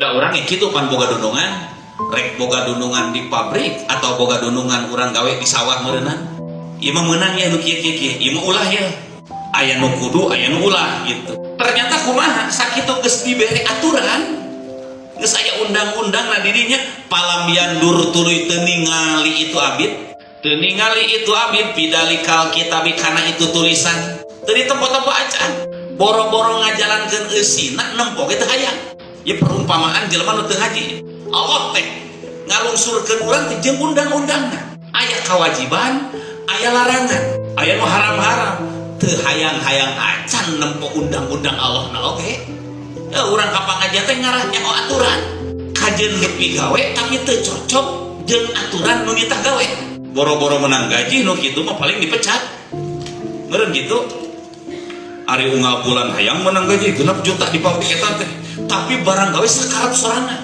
Orang yang gitu pan boga dundungan, rek boga dundungan di pabrik atau boga dundungan orang gawe di sawah merenang. Ieu mah meunang ya nu kieu-kieu, ieu mah ulah ya. Aya nu kudu, aya nu ulah gitu. Ternyata kumaha sakitu geus dibere aturan. Geus aya undang-undang na didinya palambian dur tuluy teu ningali itu abid. Teu ningali itu abid bidalikal kitabi kana itu tulisan. Teu ditempo-tempo acan. Boro-boro ngajalankeun eusina nempo kitu hayang. Ya perumpamaan jelema nu teu haji. Allah teh ngalungsurkeun urang teh jeung undang-undangna. Aya kewajiban, aya larangan, aya nu haram-haram. Teu hayang-hayang acan nempo undang-undang Allah na oge. Urang ka pangajian teh ngarah nyaho aturan. Kajeun nepi gawe tapi teu cocok jeung aturan nu nitah gawe. Boro-boro menang gaji nu kitu mah paling dipecat. Meureun gitu. Ari unggal bulan hayang menang gaji 6 juta di pabrik eta teh. Tapi barang gawe sakarep sorangan